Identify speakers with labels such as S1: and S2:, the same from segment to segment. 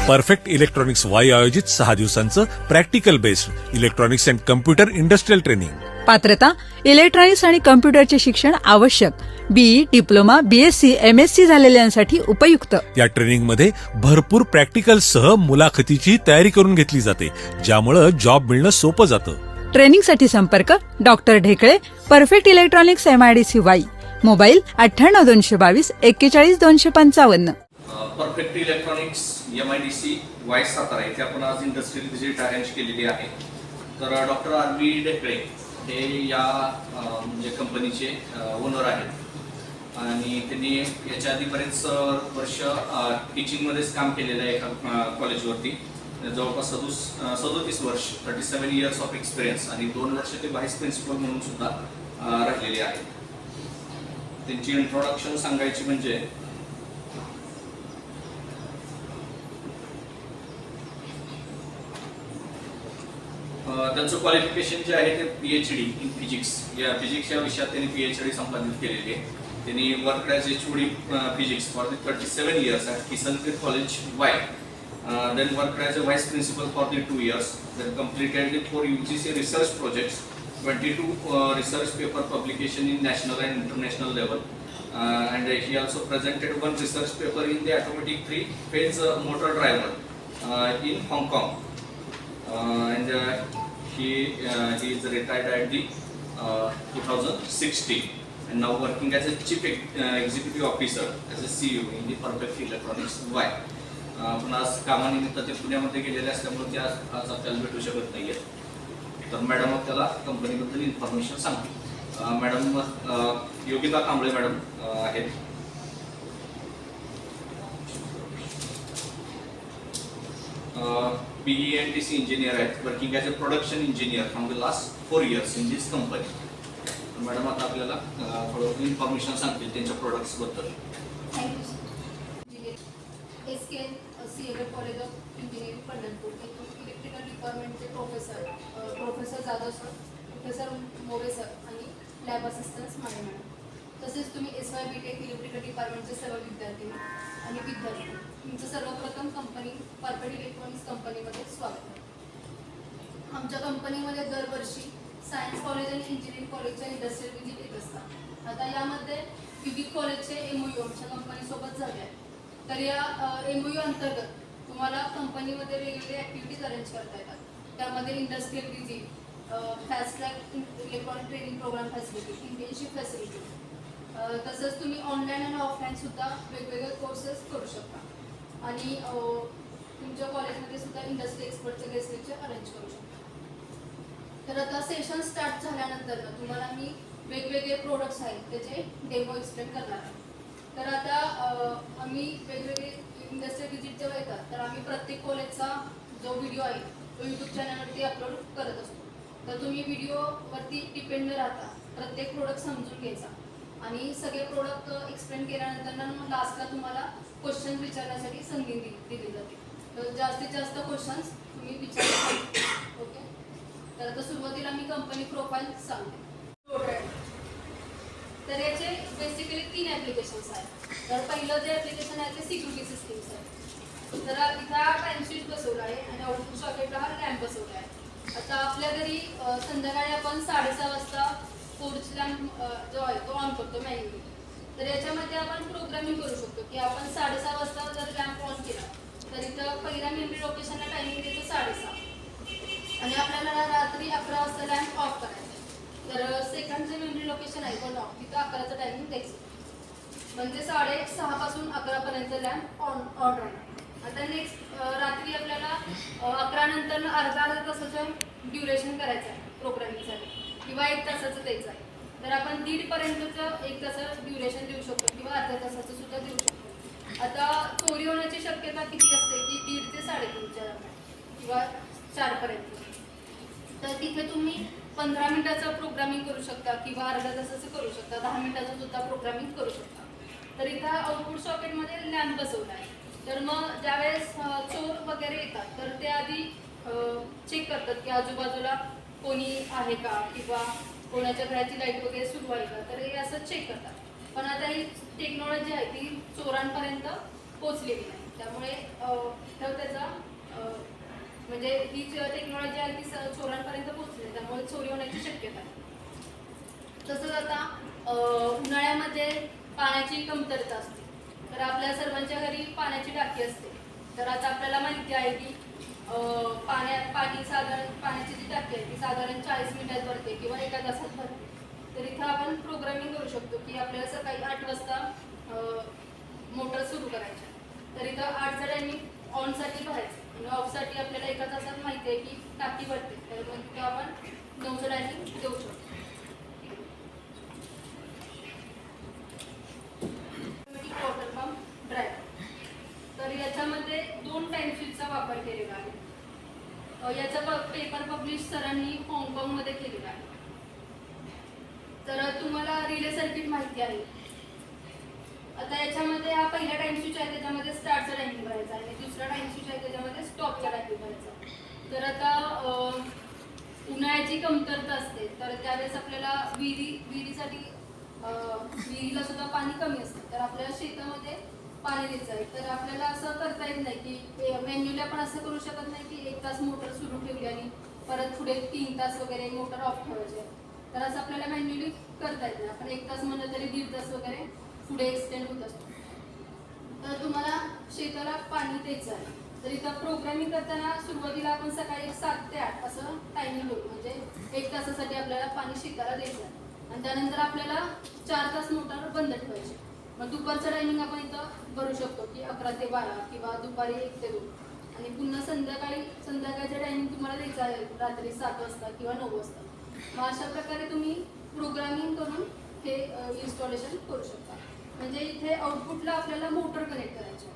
S1: Perfect electronics Wai आयोजित 6 दिवसांचं practical based electronics and computer industrial training.
S2: पात्रता इलेक्ट्रॉनिक्स आणि कम्प्युटरचे शिक्षण आवश्यक. बीई, डिप्लोमा, बीएससी, एमएससी झालेल्यांसाठी उपयुक्त.
S1: या ट्रेनिंगमध्ये भरपूर प्रॅक्टिकलसह मुलाखतीची तयारी करून घेतली जाते, ज्यामुळे जॉब मिळणं सोपं जातं.
S2: ट्रेनिंगसाठी संपर्क doctor Dhekale, perfect electronics, MIDC Wai. Mobile 98 222 41 255.
S3: Perfect electronics MIDC Wai Satara इथे आपण आज इंडस्ट्रियल व्हिजिट अरेंज केलेली आहे. तर डॉक्टर RV ढेकळे हे या म्हणजे कंपनीचे ओनर आहेत आणि त्यांनी याच्या आधी बरेच वर्ष टीचिंगमध्येच काम केलेलं आहे एका कॉलेजवरती. जवळपास 37 वर्ष 37 इयर्स ऑफ एक्सपिरियन्स आणि 2 वर्ष ते व्हाईस प्रिन्सिपल म्हणून सुद्धा राहिलेले आहेत. त्यांची इंट्रोडक्शन सांगायची म्हणजे त्यांचं क्वालिफिकेशन जे आहे ते PhD इन फिजिक्स या विषयात त्यांनी PhD संपादित केलेली आहे. त्यांनी work as HOD physics for 37 years at Kisanpir college Wai. Then worked as a vice principal for the 2 years. Then completed the 4 UGC research projects, 22 research paper publication in national and international level. And he also presented 1 research paper in the automatic 3-phase motor driver in Hong Kong. And he is retired at the 2016 and now working as a chief executive officer as a CEO in the Perfect Electronics Y. आपण आज कामानिमित्त ते पुण्यामध्ये गेलेले असल्यामुळे ते आज आपल्याला भेटू शकत नाहीये. तर मॅडम त्याला कंपनीबद्दल इन्फॉर्मेशन सांगतील. मॅडम योगिता कांबळे मॅडम आहेत. BE and TC इंजिनियर आहेत, working as a production engineer from the last 4 years in this company. Madam आता आपल्याला थोडं इन्फॉर्मेशन सांगतील त्यांच्या प्रोडक्ट्स बद्दल.
S4: Thank you. SKN CMA college of engineering Pandharpur येथून इलेक्ट्रिकल डिपार्टमेंटचे professor Jadhav sir, professor More sir आणि लॅब असिस्टंट्स माने मॅडम. तसेच तुम्ही SY BTech इलेक्ट्रिकल डिपार्टमेंटचे सर्व विद्यार्थी आणि विद्यार्थी तुमचं सर्वप्रथम कंपनी परफेक्ट इलेक्ट्रॉनिक्स कंपनीमध्ये स्वागत आहे. आमच्या कंपनीमध्ये दरवर्षी सायन्स कॉलेज आणि इंजिनिअरिंग कॉलेजच्या इंडस्ट्रियल व्हिजिट येत असतात. आता यामध्ये विविध कॉलेजचे MOU आमच्या कंपनीसोबत झाले आहेत. तर या MOU अंतर्गत तुम्हाला कंपनीमध्ये वेगवेगळे ॲक्टिव्हिटीज अरेंज करता येतात. त्यामध्ये industrial visit, fast track electronic training program facility, internship facility, तसंच तुम्ही ऑनलाईन आणि ऑफलाईन सुद्धा वेगवेगळे कोर्सेस करू शकता. आणि तुमच्या कॉलेजमध्ये सुद्धा इंडस्ट्री एक्सपर्टचे गेस्ट लेक्चर अरेंज करू शकता. तर आता सेशन स्टार्ट झाल्यानंतर तुम्हाला मी वेगवेगळे प्रोडक्ट्स आहेत त्याचे डेमो एक्सप्लेन करणार आहे. तर आता आम्ही वेगवेगळे इंडस्ट्रियल व्हिजिट जेव्हा येतात तर आम्ही प्रत्येक कॉलेजचा जो व्हिडिओ आहे तो YouTube चॅनलवरती अपलोड करत असतो. तर तुम्ही व्हिडिओवरती डिपेंड न राहता प्रत्येक प्रोडक्ट समजून घ्यायचा आणि सगळे प्रोडक्ट एक्सप्लेन केल्यानंतर लास्टला तुम्हाला क्वेश्चन विचारण्यासाठी संधी दिली जाते. तर जास्तीत जास्त क्वेश्चन्स तुम्ही विचारू. ओके. तर आता सुरुवातीला मी कंपनी प्रोफाईल सांगते. तर याचे बेसिकली 3 ॲप्लिकेशन्स आहेत. तर पहिलं जे ॲप्लिकेशन आहे ते सिक्युरिटी सिस्टीम्स आहे. तर इथं टाइम स्विच बसवला आहे आणि आउटपुट सॉकेटला हा लॅम्प बसवला आहे. आता आपल्या घरी संध्याकाळी आपण 6:30 वाजता पोर्च लॅम्प जो आहे तो ऑन करतो मॅन्युअली. तर याच्यामध्ये आपण प्रोग्रामिंग करू शकतो की आपण 6:30 वाजता जर लॅम्प ऑन केला तर इथं पहिल्या मेमरी लोकेशनला टायमिंग देतो 6:30 आणि आपल्याला रात्री 11 वाजता लॅम्प ऑफ करायचा. तर सेकंड जे मेमरी लोकेशन आहे तो ऑफ, तिथं 11चं टायमिंग द्यायचं. म्हणजे 6:30 पासून 11 पर्यंत लॅम्प ऑन राहणार. आता नेक्स्ट रात्री आपल्याला 11 नंतर अर्धा तासाचं ड्युरेशन करायचं आहे प्रोग्रामिंगसाठी किंवा 1 तासाचं द्यायचं आहे. तर आपण 1.5 पर्यंतचं 1 तासाचं ड्युरेशन देऊ शकतो किंवा अर्ध्या तासाचं सुद्धा देऊ शकतो. आता चोरी होण्याची शक्यता किती असते की 1.5 ते 3.5च्या दरम्यान किंवा 4 पर्यंत. तर तिथे तुम्ही 15 मिनिटाचं प्रोग्रामिंग करू शकता किंवा अर्ध्या तासाचं करू शकता, 10 मिनिटाचं सुद्धा प्रोग्रामिंग करू शकता. तर इथं आउटपुट सॉकेटमध्ये लॅम्प बसवला आहे. तर मग ज्यावेळेस चोर वगैरे येतात तर ते आधी चेक करतात की आजूबाजूला कोणी आहे का किंवा कोणाच्या घराची लाईट वगैरे सुरू आहे का, तर हे असं चेक करतात. पण आता ही टेक्नॉलॉजी आहे ती चोरांपर्यंत पोचलेली नाही. त्यामुळे इथं त्याचा म्हणजे ही टेक्नॉलॉजी आहे ती चोरांपर्यंत पोहोचली, त्यामुळे चोरी होण्याची शक्यता आहे. तसंच आता उन्हाळ्यामध्ये पाण्याची कमतरता असते, तर आपल्या सर्वांच्या घरी पाण्याची टाकी असते. तर आता आपल्याला माहिती आहे की पाण्याची जी टाकी आहे ती साधारण 40 मिनिटात भरते किंवा 1 तासात भरते. तर इथं आपण प्रोग्रामिंग करू शकतो की आपल्याला सकाळी 8 वाजता मोटर सुरू करायची, तर इथं 8चा टायमिंग ऑनसाठी भरायचं आणि ऑफसाठी आपल्याला 1 तासात माहिती आहे की टाकी भरते, तर मग तिथं आपण 9चा टायमिंग देऊ शकतो. वॉटर पंप ड्रायव्हर, तर याच्यामध्ये 2 टाइम स्विचचा वापर केलेला आहे. याचा पेपर पब्लिश सरांनी हाँगकाँगमध्ये केलेला आहे. तर तुम्हाला रिले सर्किट माहिती आहे. आता याच्यामध्ये हा पहिला टाइम स्विच आहे, त्याच्यामध्ये स्टार्टचा टायमिंग भरायचा आणि दुसरा टाइम स्विच आहे त्याच्यामध्ये स्टॉपचा टायमिंग भरायचा. तर आता उन्हाळ्याची कमतरता असते, तर त्यावेळेस आपल्याला विहिरीसाठी विहिरीला सुद्धा पाणी कमी असतं, तर आपल्याला शेतामध्ये पाणी द्यायचं आहे. तर आपल्याला असं करता येत नाही की मॅन्युअली आपण असं करू शकत नाही की 1 तास मोटर सुरू ठेवली आणि परत पुढे 3 तास वगैरे मोटर ऑफ ठेवायचे. तर असं आपल्याला मॅन्युअली करता येत नाही. आपण 1 तास म्हणलं तरी 1.5 तास वगैरे पुढे एक्सटेंड होत असतो. तर तुम्हाला शेताला पाणी द्यायचं आहे. तर इथं प्रोग्रामिंग करताना सुरुवातीला आपण सकाळी 7 ते 8 असं टायमिंग होतो, म्हणजे 1 तासासाठी आपल्याला पाणी शेताला द्यायचं आहे आणि त्यानंतर आपल्याला 4 तास मोटर बंद ठेवायची. मग दुपारचं टायमिंग आपण इथं भरू शकतो की 11 ते 12 किंवा दुपारी 1 ते 2 आणि पुन्हा संध्याकाळचं टायमिंग तुम्हाला द्यायचं आहे रात्री 7 वाजता किंवा 9 वाजता. मग अशा प्रकारे तुम्ही प्रोग्रामिंग करून हे इन्स्टॉलेशन करू शकता. म्हणजे इथे आउटपुटला आपल्याला मोटर कनेक्ट करायची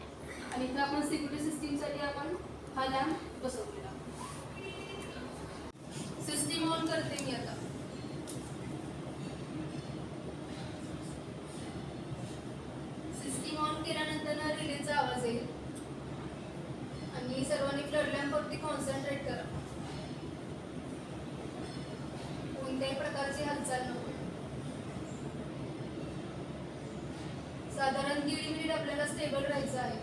S4: आणि इथं आपण सिक्युरिटी सिस्टीमसाठी आपण हा लॅम्प बसवलेला. सिस्टीम ऑन करते मी आता. सिस्टीम ऑन केल्यानंतर रिलेचा आवाज येईल आणि सर्वांनी फ्लड लॅम्पवरती कॉन्सन्ट्रेट करा. कोणत्याही प्रकारची हालचाल नको. साधारण 1.5 मिनिट आपल्याला स्टेबल राहायचं आहे.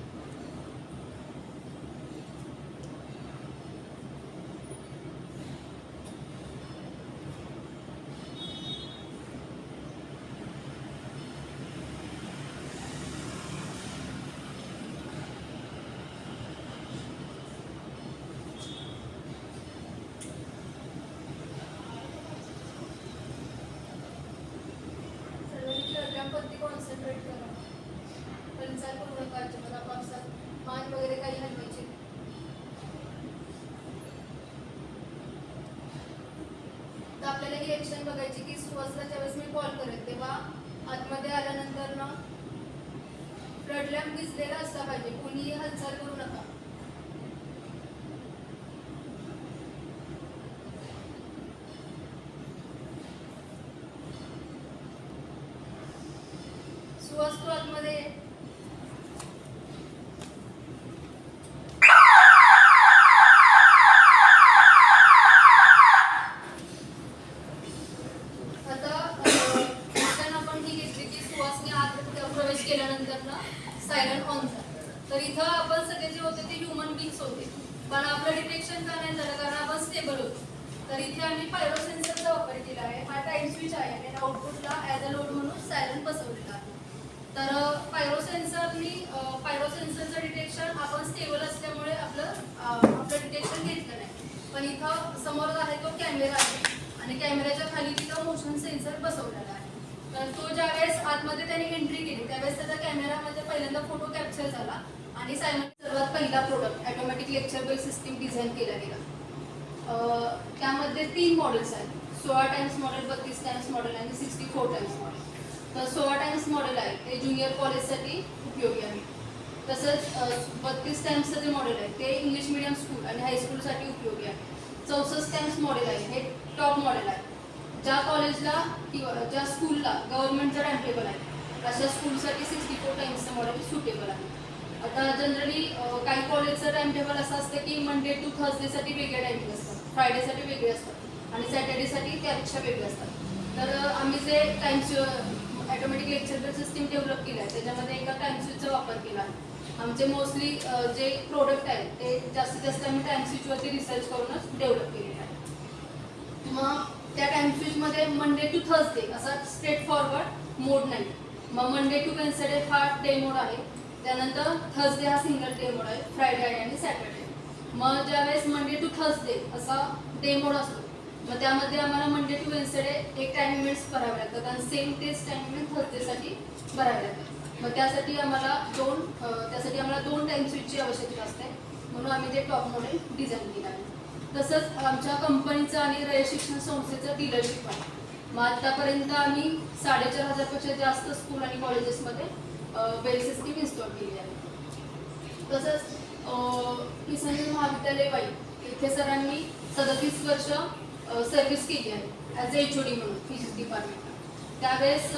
S4: वरती कॉन्सन्ट्रेट करा. हालचाल करू नका अजिबात. आपापसात मान वगैरे काही हलवायची. तर आपल्याला ही ऍक्शन बघायची की सुवासला ज्यावेळेस मी कॉल करेल तेव्हा आतमध्ये आल्यानंतर ना फ्लड लॅम्प दिसलेला असला पाहिजे. कोणीही हालचाल करू नका. सुवास तू आतमध्ये प्रवेश केल्यानंतर ना सायलेंट ऑन झाला. तर इथं आपण सगळे जे होते ते ह्युमन बीइंग्स होते, पण आपलं डिटेक्शन का नाही झालं कारण आपण स्टेबल होतो. तर इथे आम्ही पायरो सेन्सरचा वापर केला आहे. हा टाइम स्विच आहे आणि आउटपुटला ॲज अ लोड म्हणून सायलेंट बसवलेला आहे. तर पायरो सेन्सरचं डिटेक्शन आपण स्टेबल असल्यामुळे आपलं डिटेक्शन घेतलं नाही. पण इथं समोर आहे तो कॅमेरा आहे आणि कॅमेऱ्याच्या खाली तिथं मोशन सेन्सर बसवलेला आहे. तर तो ज्यावेळेस आतमध्ये त्याने एंट्री केली त्यावेळेस त्याच्या कॅमेरामध्ये पहिल्यांदा फोटो कॅप्चर झाला आणि सर्वात पहिला product automatic lecture bell system design केला गेला. त्यामध्ये 3 मॉडेल्स आहेत. 16 टाइम्स मॉडेल, 32 टाइम्स मॉडेल आणि 64 टाइम्स मॉडेल. तर 16 टाइम्स मॉडेल आहे ते ज्युनियर कॉलेजसाठी उपयोगी आहे. तसंच 32 टाइम्सचं जे मॉडेल आहे ते इंग्लिश मिडियम स्कूल आणि हायस्कूलसाठी उपयोगी आहे. 64 टाइम्स मॉडेल आहे हे टॉप मॉडेल आहे. ज्या कॉलेजला किंवा ज्या स्कूलला गव्हर्नमेंटचं टाइम टेबल आहे अशा स्कूलसाठी 64 टाइम्सचं मॉडेल सुटेबल आहे. आता जनरली काही कॉलेजचं टाइम टेबल असं असतं की मंडे टू थर्सडेसाठी वेगळे टायमिंग असतात, फ्रायडेसाठी वेगळे असतात आणि सॅटर्डेसाठी त्यापेक्षा वेगळे असतात. तर आम्ही जे times automatic lecture bell system develop केलं आहे त्याच्यामध्ये एका टाइम स्विचचा वापर केला आहे. आमचे मोस्टली जे प्रोडक्ट आहेत ते जास्तीत जास्त आम्ही टाइम स्विचवरती रिसर्च करूनच डेव्हलप केलेले आहे. मग त्या टाइम स्विचमध्ये मंडे टू थर्सडे असा स्ट्रेट फॉरवर्ड मोड नाही. मग मंडे टू वेन्सडे हा डे मोड आहे, त्यानंतर थर्सडे हा सिंगल डे मोड आहे, फ्रायडे आणि सॅटर्डे. मग ज्यावेळेस मंडे टू थर्सडे असा डे मोड असतो मग त्यामध्ये आम्हाला मंडे टू वेन्सडे एक टाइम इव्हेंट्स भरावे लागतात आणि सेम तेच टाइम इव्हेंट थर्सडेसाठी भरावे लागतात. मग त्यासाठी आम्हाला दोन टाइम स्विचची आवश्यकता असते, म्हणून आम्ही ते टॉप मॉडेल डिझाईन केलं आहे. तसंच आमच्या कंपनीचं आणि रयत शिक्षण संस्थेचं डीलरशिप आहे. मग आतापर्यंत आम्ही 4,500पेक्षा जास्त स्कूल आणि कॉलेजेसमध्ये बेल सिस्टीम इन्स्टॉल केली आहे. तसंच किसनवीर महाविद्यालय वाई इथे सरांनी 37 वर्ष सर्व्हिस केली आहे ॲज ए HOD म्हणून फिजिक्स डिपार्टमेंटला. त्यावेळेस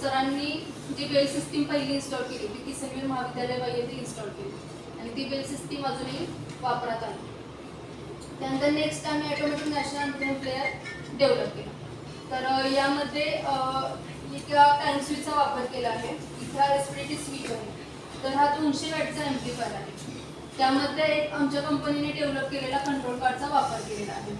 S4: सरांनी जी बेल सिस्टीम पहिली इन्स्टॉल केली ती किसनवीर महाविद्यालय वाई येथे इन्स्टॉल केली आणि ती बेल सिस्टीम अजूनही वापरात आहे. त्यानंतर नेक्स्ट आम्ही automatic national anthem player develop केला. तर यामध्ये एका टाइम स्विचचा वापर केला आहे. इथं एसपीडी स्विच आहे, तर हा 200 वॅटचा एम्प्लिफायर आहे. त्यामध्ये एक आमच्या कंपनीने डेव्हलप केलेला कंट्रोल कार्डचा वापर केलेला आहे.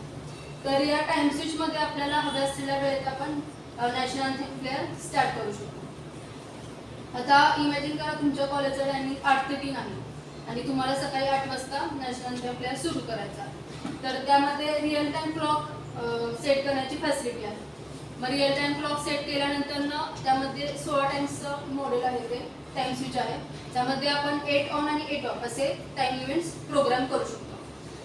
S4: तर या टाइम स्विचमध्ये आपल्याला हव्या असलेल्या वेळेत आपण नॅशनल अँथेम प्लेअर स्टार्ट करू शकतो. आता इमॅजिन करा तुमच्या कॉलेजचा टायमिंग 8 ते 3 आहे आणि तुम्हाला सकाळी 8 वाजता नॅशनल अँथेम प्लेअर सुरू करायचा. तर त्यामध्ये रिअल टाइम क्लॉक सेट करण्याची फॅसिलिटी आहे. मग रिअल टाइम क्लॉक सेट केल्यानंतर त्यामध्ये 16 टाइम्सचं मॉडेल आहे, ते टाइम स्विच आहे. त्यामध्ये आपण 8 ऑन आणि 8 ऑफ असे टाइम इव्हेंट्स प्रोग्राम करू शकतो.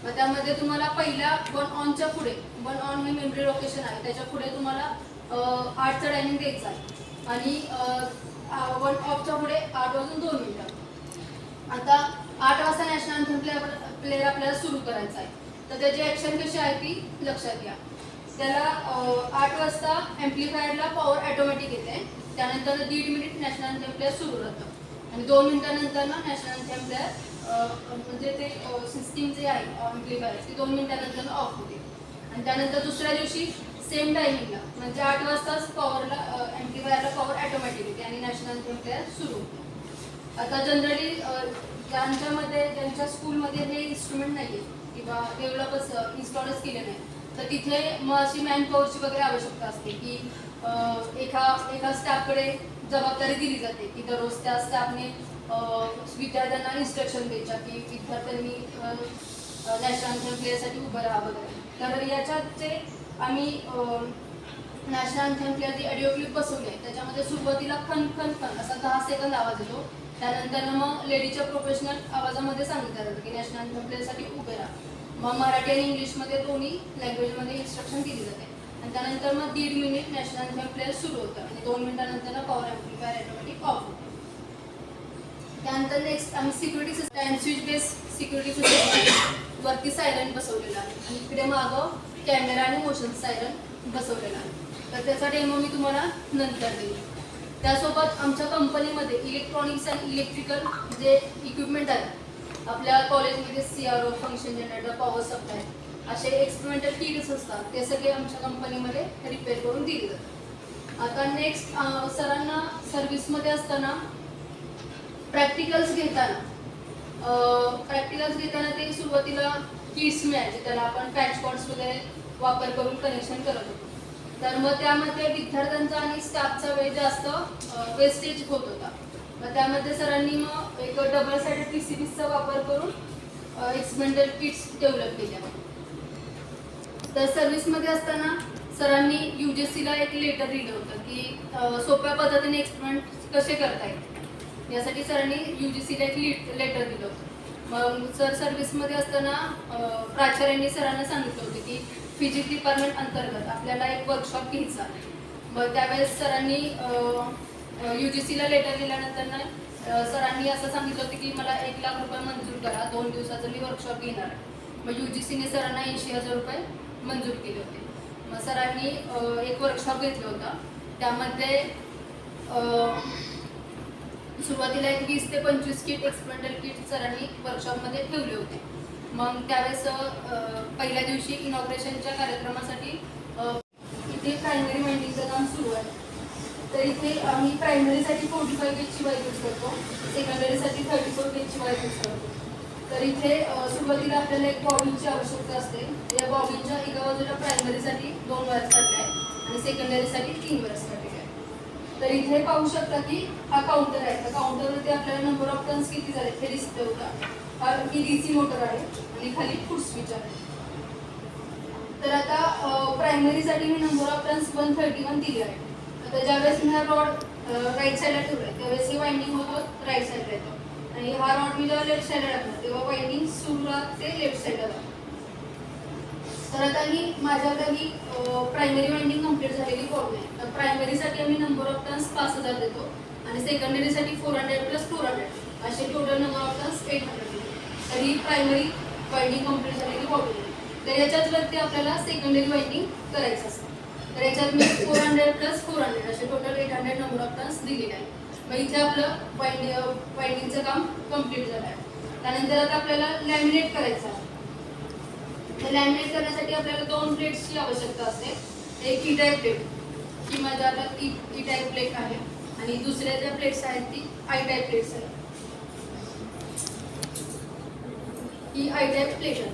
S4: मग त्यामध्ये तुम्हाला पहिल्या 1 ऑनच्या पुढे 1 ऑन हे मेमरी लोकेशन आहे, त्याच्या पुढे तुम्हाला 8चा टायमिंग द्यायचा आहे आणि 1 ऑफच्या पुढे 8 वाजून 2 मिनिटं. आता 8 वाजता नॅशनल अँथेम प्लेअर आपल्याला सुरू करायचा आहे. तर त्याची ॲक्शन कशी आहे ती लक्षात घ्या. त्याला 8 वाजता ॲम्प्लिफायरला पॉवर ॲटोमॅटिक येते, त्यानंतर 1.5 मिनिट नॅशनल अँथेम प्लेअर सुरू राहतं आणि 2 मिनिटानंतर नॅशनल अँथेम प्लेअर म्हणजे ते सिस्टीम जे आहे ॲम्प्लिफायर ती 2 मिनिटानंतर ऑफ होते. आणि त्यानंतर दुसऱ्या दिवशी सेम टायमिंगला म्हणजे 8 वाजताच पॉवरला ॲम्प्लिफायरला पॉवर ॲटोमॅटिक येते आणि नॅशनल अँथेम प्लेअर सुरू होते. आता जनरली ज्यांच्या स्कूलमध्ये हे इन्स्ट्रुमेंट नाही आहे किंवा डेव्हलपच इन्स्टॉलच केले नाही, तर तिथे मग अशी मॅनपॉवरची वगैरे आवश्यकता असते की एका स्टाफकडे जबाबदारी दिली जाते की दररोज त्या स्टाफने विद्यार्थ्यांना इन्स्ट्रक्शन द्यायच्या की विद्यार्थ्यांनी नॅशनल अँथेम प्लेअरसाठी उभं राहा वगैरे. तर याच्यात जे आम्ही नॅशनल अँथेम प्लेअर जी ऑडिओ क्लिप बसवली आहे त्याच्यामध्ये सुरुवातीला खन खन खन असा 10 सेकंद आवाज येतो. त्यानंतर मग लेडीच्या प्रोफेशनल आवाजामध्ये सांगितलं जातं की नॅशनल अँथेम प्लेअरसाठी उभे राहा. मग मराठी आणि इंग्लिशमध्ये दोन्ही लँग्वेजमध्ये इन्स्ट्रक्शन दिली जाते आणि त्यानंतर मग 1.5 मिनिट नॅशनल अँथेम प्लेअर सुरू होतं आणि 2 मिनिटानंतर पॉवर ॲम्प्लिफायर ऑटोमॅटिक ऑफ होतं. त्यानंतर नेक्स्ट आम्ही security system time switch base security system वरती सायरन बसवलेला आहे आणि इकडे मागं कॅमेरा आणि मोशन सायरन बसवलेला आहे. तर त्याचा डेमो मी तुम्हाला नंतर देईन. त्यासोबत आमच्या कंपनीमध्ये इलेक्ट्रॉनिक्स आणि इलेक्ट्रिकल जे इक्विपमेंट आहेत आपल्या कॉलेजमध्ये CRO, function generator, power supply असे एक्सपेरिमेंटल किट्स असतात ते सगळे आमच्या कंपनीमध्ये रिपेअर करून दिले जातात. आता नेक्स्ट सरांना सर्व्हिसमध्ये असताना प्रॅक्टिकल्स घेताना ते सुरुवातीला किट्स मिळायचे, त्याला आपण पॅच कॉर्ड्स वगैरे वापर करून कनेक्शन करत होतो. तर मग त्यामध्ये विद्यार्थ्यांचा आणि स्टाफचा वेळ जास्त वेस्टेज होत होता. मग त्यामध्ये सरांनी मग एक डबल साइडेड PCBचा वापर करून एक्सपेरिमेंटल किट्स डेव्हलप केल्या. तर सर्व्हिसमध्ये असताना सरांनी UGCला एक लेटर दिलं होतं की सोप्या पद्धतीने एक्सपेरिमेंट कसे करता येईल यासाठी सरांनी UGCला एक लेटर दिलं होतं. मग सर सर्व्हिसमध्ये असताना प्राचार्यांनी सरांना सांगितलं होतं की फिजिक्स डिपार्टमेंट अंतर्गत आपल्याला एक वर्कशॉप घ्यायचा. मग त्यावेळेस सरांनी UGCला लेटर दिल्यानंतर सरांनी असं सांगितलं होतं की मला 1 लाख रुपये मंजूर करा, 2 दिवसाचं मी वर्कशॉप घेणार आहे. मग UGCने सरांना 80,000 रुपये मंजूर केले होते. मग सरांनी एक वर्कशॉप घेतलं होतं. त्यामध्ये सुरुवातीला एक 20 ते 25 किट एक्सपेरिमेंटल किट सरांनी वर्कशॉपमध्ये ठेवले होते. मग त्यावेळेस पहिल्या दिवशी इनॉग्रेशनच्या कार्यक्रमासाठी इथे प्रायमरी मेंटिंगचं काम सुरू आहे. तर इथे आम्ही प्रायमरीसाठी 45 गेजची वायर यूज करतो, सेकंडरीसाठी 34 गेजची वायर यूज करतो. तर इथे सुरुवातीला आपल्याला एक बॉबिनची आवश्यकता असते. या बॉबिनच्या एका बाजूला प्रायमरीसाठी 2 वायर्स काढल्या आहेत आणि सेकंडरीसाठी 3 वायर्स काढलेल्या आहेत. तर इथे पाहू शकता की हा काउंटर आहे. त्या काउंटरवरती आपल्याला नंबर ऑफ टर्न्स किती झाले हे डिस्प्ले होता. हा ही DC मोटर आहे आणि खाली फूट स्विच आहे. तर आता प्रायमरीसाठी मी नंबर ऑफ टर्न्स 131 दिली आहे. आता ज्यावेळेस मी हा रॉड राईट साईडला ठेवला आहे त्यावेळेस ही वाइंडिंग होतो राईट साईडला येतो आणि हा रॉड मी जेव्हा लेफ्ट साईडला टाकला तेव्हा वाइंडिंग सुरुवात ते लेफ्ट साईडला जातो. तर आता ही माझ्याकडे ही प्रायमरी वाइंडिंग कंप्लीट झालेली फॉर्म आहे. तर प्रायमरीसाठी आम्ही नंबर ऑफ टर्न्स 5000 देतो आणि सेकंडरीसाठी 400 + 400 असे टोटल नंबर ऑफ टर्न्स 800 देतो. तर ही प्रायमरी वाइंडिंग कंप्लीट झालेली फॉर्म आहे. तर याच्याच वरती आपल्याला सेकंडरी वाइंडिंग करायचं असतं. तर याच्यात मी 400 + 400 असे टोटल 800 नंबर ऑफ टर्न्स दिलेले आहे. मग इथे आपलं वाइंडिंगचं काम कम्प्लीट झालं आहे. त्यानंतर आता आपल्याला लॅमिनेट करायचं आहे. तर लॅमिनेट करण्यासाठी आपल्याला 2 प्लेट्सची आवश्यकता असते. एक ई टाईप प्लेट, ही माझ्या आता ई टाईप प्लेट आहे आणि दुसऱ्या ज्या प्लेट्स आहेत ती आय टाईप प्लेट्स आहेत. ही आय टाईप प्लेट आहे.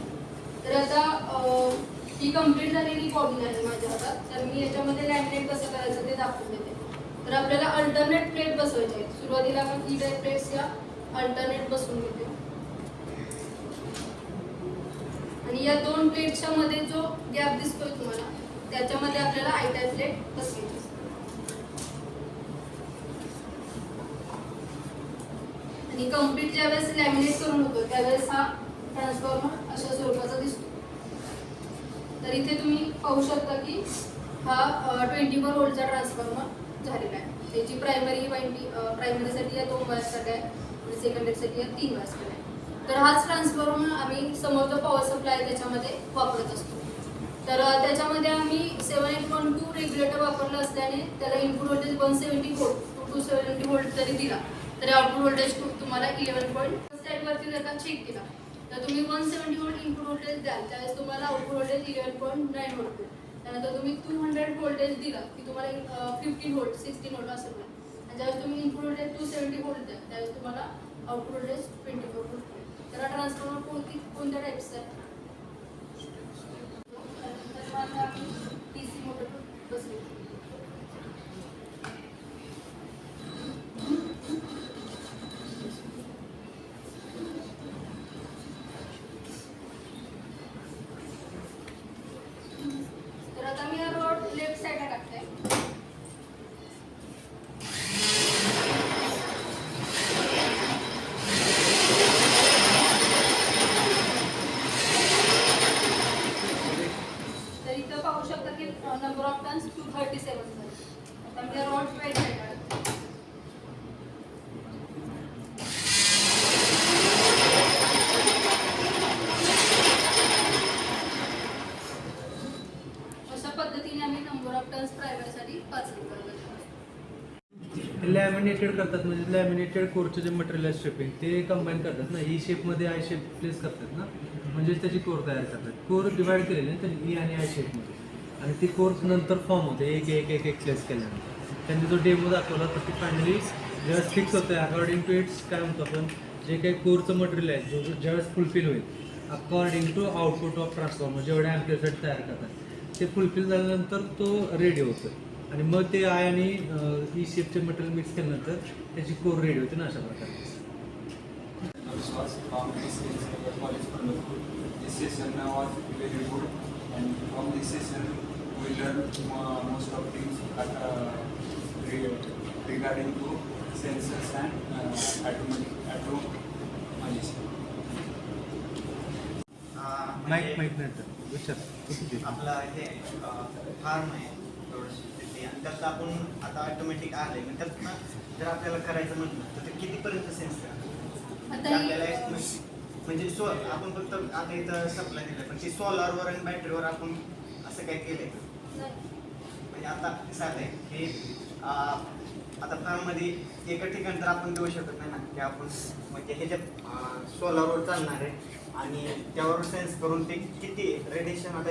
S4: तर आता ही कम्प्लीट झालेली बॉबिन आहे माझ्या हातात. तर मी याच्यामध्ये लॅमिनेट कसं करायचं ते दाखवून देते. तर आपल्याला अल्टरनेट प्लेट बसवायचे आहेत. सुरुवातीला आपण ई टाईप प्लेट्स या अल्टरनेट बसवून घेते आणि या 2 प्लेट्सच्या मध्ये जो गॅप दिसतोय तुम्हाला त्याच्यामध्ये आपल्याला आय टाईप प्लेट बसवायची असते. आणि कम्प्लीट ज्यावेळेस लॅमिनेट करून होतो त्यावेळेस हा ट्रान्सफॉर्मर अशा स्वरूपाचा दिसतो. तर इथे तुम्ही पाहू शकता की हा 24 व्होल्टचा ट्रान्सफॉर्मर झालेला आहे. त्याची प्रायमरीसाठी या 2 वायर्स काढल्या आणि सेकंडरीसाठी या 3 वायर्स काढल्या. तर हाच ट्रान्सफॉर्मर आम्ही समोरचा पॉवर सप्लाय त्याच्यामध्ये वापरत असतो. तर त्याच्यामध्ये आम्ही 7812 रेग्युलेटर वापरलं असल्याने त्याला input voltage 170 volt to 270 volt जरी दिला तरी आउटपुट व्होल्टेज तुम्हाला 11 स्टॅटवरती जर का चेक केला तर तुम्ही 170 व्होल्ट इनपुट व्होल्टेज द्याल त्यावेळेस तुम्हाला आउटपुट व्होल्टेज 11.9 व्होल्ट. त्यानंतर तुम्ही 200 व्होल्टेज दिला की तुम्हाला 15 व्होल्ट 16 व्होल्ट असं मिळेल. आणि ज्यावेळेस तुम्ही इनपुट व्होल्टेज 270 व्होल्ट द्या त्यावेळेस तुम्हाला आउटपुट व्होल्टेज 24 व्होल्ट मिळेल. तर हा ट्रान्सफॉर्मर कोणत्या टाईपचा आहे? तर आता आम्ही DC मोटर बसवली. तर आता मी हा रॉड लेफ्ट साईडला टाकते. तर इथं पाहू शकता की नंबर ऑफ टर्न्स 237 झाले. आता मी रॉड राईट साईडला टाकते. अशा पद्धतीने आम्ही नंबर ऑफ टर्न्स प्रायमरीसाठी 5 करतो.
S5: लॅमिनेटेड करतात म्हणजे लॅमिनेटेड कोरचं जे मटेरियल आहे शेपिंग ते कंबाईन करतात ना. ई शेपमध्ये आय शेप प्लेस करतात ना म्हणजे त्याची कोर तयार करतात. कोर डिवाइड केलेली आहे तर ई आणि आय शेपमध्ये आणि ती कोर नंतर फॉर्म होते एक एक एक एक प्लेस केल्यानंतर. त्यांनी जो डेमो दाखवला तर ती फायनली ज्यावेळेस फिक्स होतं अकॉर्डिंग टू इट्स काय म्हणतो आपण जे काही कोरचं मटेरियल आहे जो ज्यावेळेस फुलफिल होईल according to output of transformer जेवढे ॲम्प्लिफाईड तयार करतात ते फुलफिल झाल्यानंतर तो रेडी होतो आणि मग ते आय आणि ई शेपचे मटेरियल मिक्स केल्यानंतर त्याची कोर रेडी होते ना अशा प्रकारे.
S6: This session was very good, and from this session we learned most of things regarding to sensors and automation.
S5: Mike नाही तर विचार
S7: आपला हे फार्म आहे थोडंसं आणि त्यात आपण आता ऑटोमॅटिक आले म्हणजे त्यातनं जर आपल्याला करायचं म्हटलं तर ते कितीपर्यंत सेन्स
S4: आता
S7: आपल्याला म्हणजे आपण फक्त आता इथं सप्लाय दिलं पण ते सोलारवर आणि बॅटरीवर आपण असं काय केलंय म्हणजे आता कसं आहे हे आता फार्ममध्ये एका ठिकाणी तर आपण देऊ शकत नाही ना की आपण म्हणजे ह्याच्यात सोलारवर चालणार आहे आणि त्यावर सेन्स करून ते किती रेडिएशन आता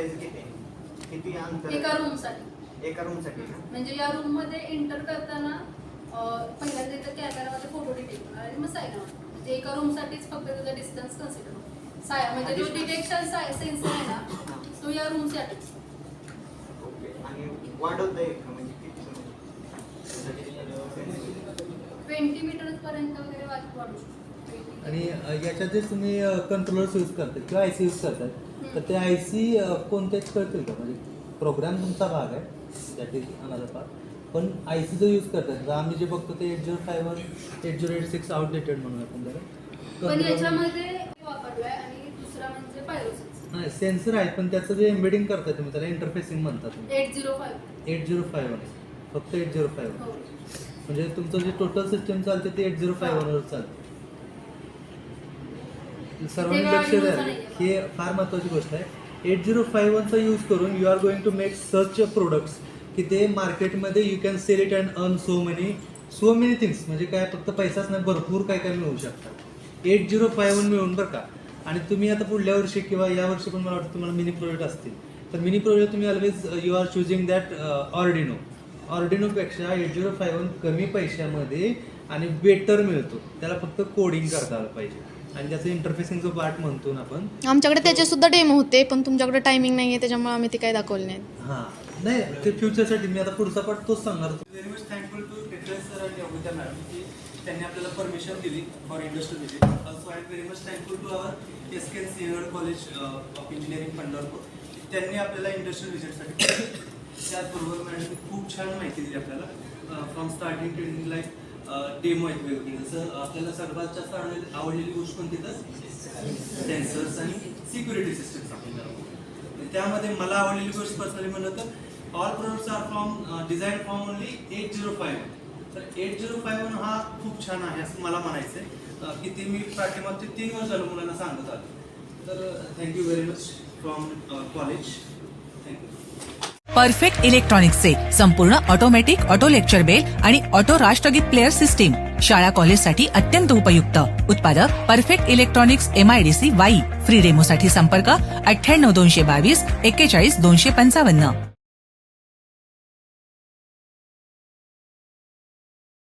S7: किती अंतर
S4: एका रूमसाठी
S7: एका रूमसाठी ना?
S4: म्हणजे या रूम मध्ये एंटर करताना पहिल्यांदा इथं कॅमेरामध्ये फोटो डिटेक्ट आणि मग साईन म्हणजे एका रूम साठीच फक्त त्याचा डिस्टन्स कन्सिडर होतो. म्हणजे जो डिटेक्शन सेन्सर आहे ना तो या रूम साठीच.
S7: ओके. आणि वाढवता येईल का म्हणजे किती
S4: 20 मीटर पर्यंत वगैरे वाढू शकतो.
S5: आणि याच्यात जे तुम्ही कंट्रोलर्स यूज करतात किंवा आयसी यूज करतात तर ते आयसी कोणतेच कळतील का? म्हणजे प्रोग्राम तुमचा भाग आहे दॅट इज अनदर पार्ट, पण आयसी जो यूज करतात तर आम्ही जे बघतो ते 8051 8086 आउटडेटेड म्हणून आपण
S4: पण
S5: त्याला
S4: याच्यामध्ये वापरलाय आणि दुसरा म्हणजे पायरोसिस.
S5: नाही सेन्सर आहे पण त्याचं जे एम्बेडिंग करताय तुम्ही त्याला इंटरफेसिंग म्हणतात तुम्ही.
S4: 805.
S5: 8051 फक्त 8051
S4: हो.
S5: म्हणजे तुमचं जे टोटल सिस्टम चालते ते 8051 वर चालते. सर्वांनी
S4: तेव्हा
S5: लक्ष द्या,
S4: use नाहीये.
S5: हे फार महत्वाची गोष्ट आहे. 8051 चा यूज करून you are going to make such products की ते मार्केटमध्ये you can sell it and earn so many things. म्हणजे काय फक्त पैसाच नाही, भरपूर काय काय मिळू शकतात 8051 मिळून बरं का. आणि तुम्ही आता पुढल्या वर्षी किंवा या वर्षी पण मला वाटतं तुम्हाला मिनी प्रोजेक्ट असतील तर मिनी प्रोजेक्ट तुम्ही always you are choosing that ऑर्डिनोपेक्षा 8051 कमी पैशामध्ये आणि बेटर मिळतो. त्याला फक्त कोडिंग करता आलं पाहिजे आणि त्याचं इंटरफेसिंगचं पार्ट म्हणतो ना आपण.
S8: आमच्याकडे त्याचे सुद्धा डेमो होते पण तुमच्याकडे टायमिंग नाही आहे त्याच्यामुळे आम्ही ते काही दाखवले नाहीत.
S5: हां नाही ते फ्युचरसाठी मी आता पुढचा पार्ट तोच सांगणार.
S9: Very much thankful to Tekre sir आणि योगिता मॅडम की त्यांनी आपल्याला परमिशन दिली for industrial visit. Also I am very much thankful to our SKN Sinhgad college of engineering Pandharpur. त्यांनी आपल्याला इंडस्ट्रियल व्हिजिटसाठी त्याचबरोबर मॅडमने खूप छान माहिती दिली आपल्याला from starting to ending like demo आहेत वेगवेगळे. जसं आपल्याला सर्वात जास्त आवडलेली गोष्ट कोणती तर सेन्सर्स आणि सिक्युरिटी सिस्टम्स आपण त्यामध्ये मला आवडलेली गोष्ट पर्सनली म्हणलं तर all products are from design from only 8051. तर 8051 हा खूप छान आहे असं मला म्हणायचं आहे की ते मी पाठीमागचे 3 वर्ष झालं मुलांना सांगत आलो. तर thank you very much from college. Thank you.
S10: Perfect इलेक्ट्रॉनिक्सचे संपूर्ण ऑटोमॅटिक ऑटो लेक्चर बेल आणि ऑटो राष्ट्रगीत प्लेअर सिस्टीम शाळा कॉलेजसाठी अत्यंत उपयुक्त. उत्पादक perfect electronics MIDC Wai. Free डेमोसाठी संपर्क 98 222 41 255.